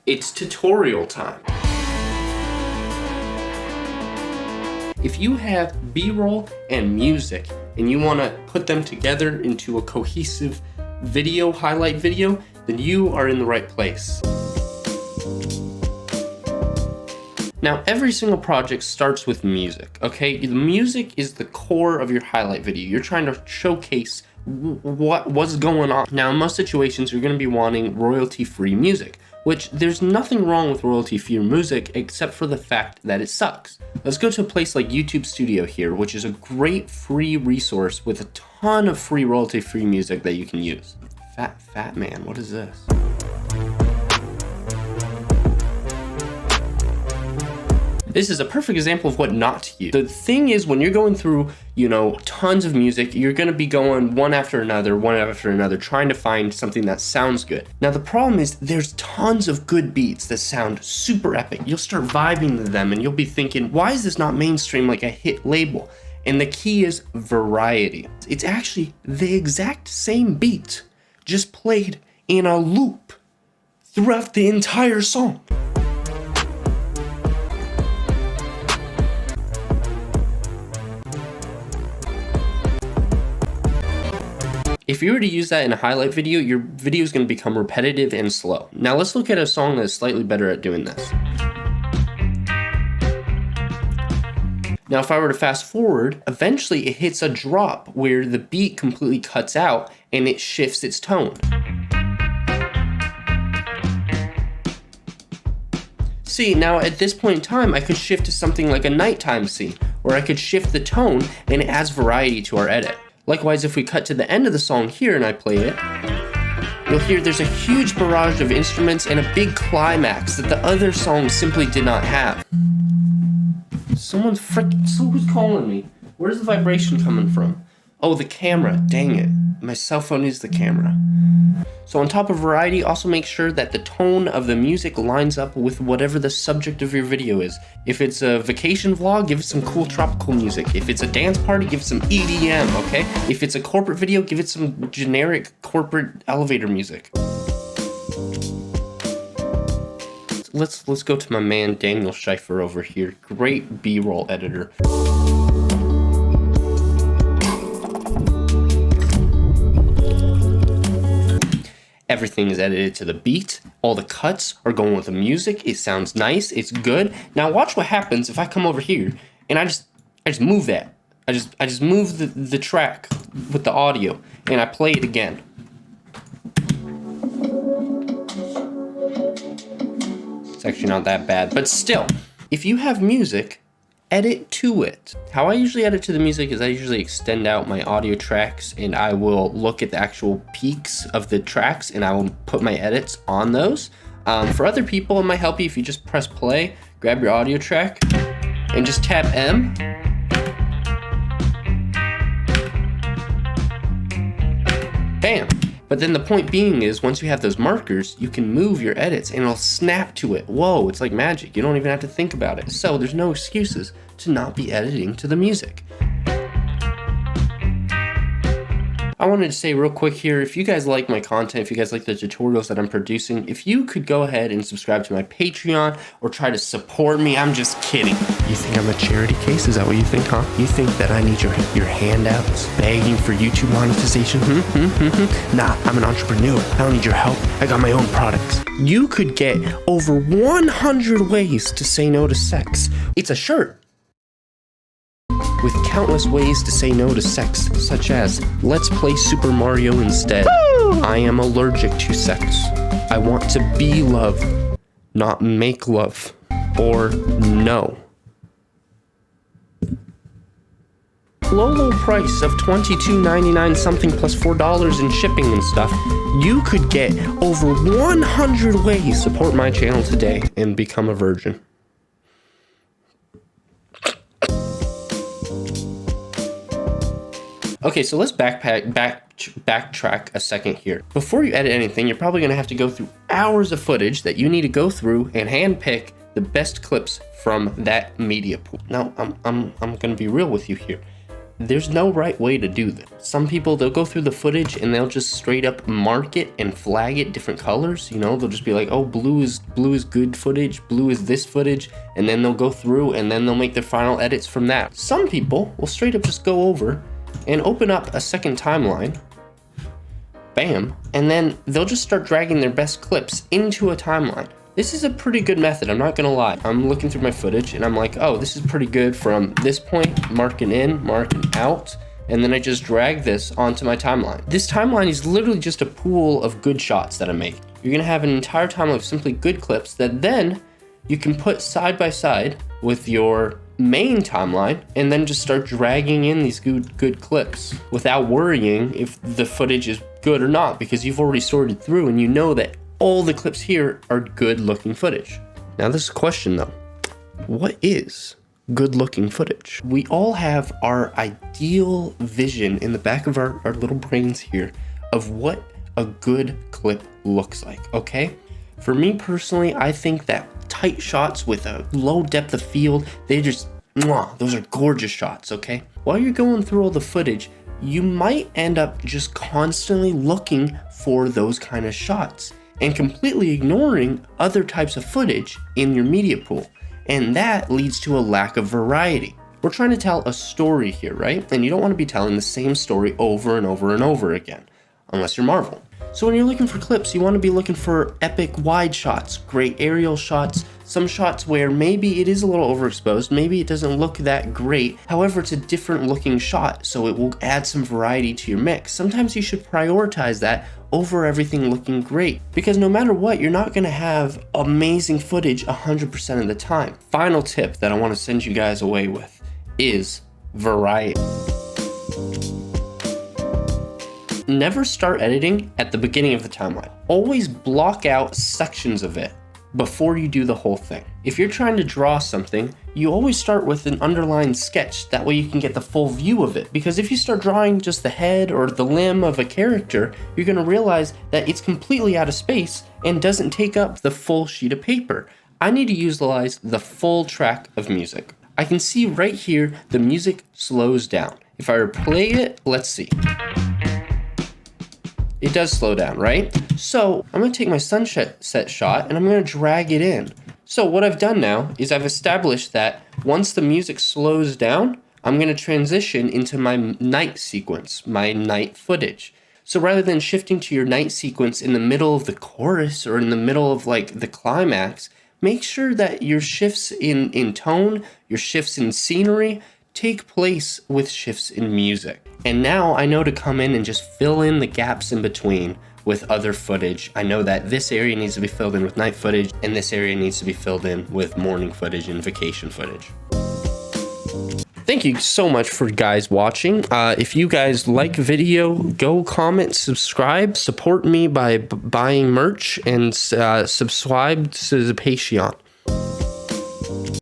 It's tutorial time. If you have B-roll and music and you want to put them together into a cohesive video, highlight video, then you are in the right place. Now, every single project starts with music, okay? The music is the core of your highlight video. You're trying to showcase what's going on. Now, in most situations, you're going to be wanting royalty-free music, which there's nothing wrong with royalty-free music except for the fact that it sucks. Let's go to a place like YouTube Studio here, which is a great free resource with a ton of free royalty-free music that you can use. Fat man, what is this? This is a perfect example of what not to use. The thing is, when you're going through, tons of music, you're gonna be going one after another, trying to find something that sounds good. Now, the problem is there's tons of good beats that sound super epic. You'll start vibing to them and you'll be thinking, why is this not mainstream like a hit label? And the key is variety. It's actually the exact same beat, just played in a loop throughout the entire song. If you were to use that in a highlight video, your video is going to become repetitive and slow. Now let's look at a song that's slightly better at doing this. Now if I were to fast forward, eventually it hits a drop where the beat completely cuts out and it shifts its tone. See, now at this point in time, I could shift to something like a nighttime scene, where I could shift the tone and it adds variety to our edit. Likewise, if we cut to the end of the song here and I play it, you'll hear there's a huge barrage of instruments and a big climax that the other songs simply did not have. Someone's calling me. Where's the vibration coming from? Oh, the camera, dang it. My cell phone is the camera. So on top of variety, also make sure that the tone of the music lines up with whatever the subject of your video is. If it's a vacation vlog, give it some cool tropical music. If it's a dance party, give it some EDM, okay? If it's a corporate video, give it some generic corporate elevator music. Let's go to my man Daniel Scheifer over here. Great B-roll editor. Everything is edited to the beat. All the cuts are going with the music. It sounds nice. It's good. Now watch what happens if I come over here and I just move that. I just move the track with the audio and I play it again. It's actually not that bad, but still, if you have music, edit to it. How I usually edit to the music is I usually extend out my audio tracks and I will look at the actual peaks of the tracks and I will put my edits on those. For other people, it might help you if you just press play, grab your audio track, and just tap M. Bam. But then the point being is, once you have those markers, you can move your edits and it'll snap to it. Whoa, it's like magic. You don't even have to think about it. So there's no excuses to not be editing to the music. I wanted to say real quick here, if you guys like my content, if you guys like the tutorials that I'm producing, if you could go ahead and subscribe to my Patreon or try to support me, I'm just kidding. You think I'm a charity case? Is that what you think, huh? You think that I need your handouts, begging for YouTube monetization? Nah, I'm an entrepreneur. I don't need your help. I got my own products. You could get over 100 ways to say no to sex. It's a shirt with countless ways to say no to sex, such as, let's play Super Mario instead. Woo! I am allergic to sex. I want to be love, not make love. Or no. Low price of $22.99 something plus $4 in shipping and stuff. You could get over 100 ways. Support my channel today and become a virgin. Okay, so let's backtrack a second here. Before you edit anything, you're probably gonna have to go through hours of footage that you need to go through and handpick the best clips from that media pool. Now, I'm gonna be real with you here. there's no right way to do this. Some people, they'll go through the footage and they'll just straight up mark it and flag it different colors. You know, they'll just be like, oh, blue is good footage, blue is this footage, and then they'll go through and then they'll make their final edits from that. Some people will straight up just go over and open up a second timeline, bam, and then they'll just start dragging their best clips into a timeline. This is a pretty good method, I'm not gonna lie. I'm looking through my footage and I'm like, oh, this is pretty good from this point, marking in, marking out, and then I just drag this onto my timeline. This timeline is literally just a pool of good shots that I make. You're gonna have an entire timeline of simply good clips that then you can put side by side with your main timeline and then just start dragging in these good clips without worrying if the footage is good or not, because you've already sorted through and you know that all the clips here are good looking footage. Now this is a question though. What is good looking footage? We all have our ideal vision in the back of our little brains here of what a good clip looks like, okay? For me personally, I think that tight shots with a low depth of field, they just, those are gorgeous shots, okay? While you're going through all the footage, you might end up just constantly looking for those kind of shots and completely ignoring other types of footage in your media pool. And that leads to a lack of variety. We're trying to tell a story here, right? And you don't want to be telling the same story over and over and over again, unless you're Marvel. So when you're looking for clips, you want to be looking for epic wide shots, great aerial shots, some shots where maybe it is a little overexposed, maybe it doesn't look that great, however it's a different looking shot, so it will add some variety to your mix. Sometimes you should prioritize that over everything looking great, because no matter what, you're not going to have amazing footage 100% of the time. Final tip that I want to send you guys away with is variety. Never start editing at the beginning of the timeline. Always block out sections of it before you do the whole thing. If you're trying to draw something, you always start with an underlined sketch. That way you can get the full view of it. Because if you start drawing just the head or the limb of a character, you're gonna realize that it's completely out of space and doesn't take up the full sheet of paper. I need to utilize the full track of music. I can see right here, the music slows down. If I replay it, let's see. It does slow down, right? So I'm gonna take my sunset shot and I'm gonna drag it in. So what I've done now is I've established that once the music slows down, I'm gonna transition into my night sequence, my night footage. So rather than shifting to your night sequence in the middle of the chorus or in the middle of like the climax, make sure that your shifts in tone, your shifts in scenery, take place with shifts in music. And now I know to come in and just fill in the gaps in between with other footage. I know that this area needs to be filled in with night footage and this area needs to be filled in with morning footage and vacation footage. Thank you so much for guys watching. If you guys like video, go comment, subscribe, support me by buying merch and subscribe to the Patreon.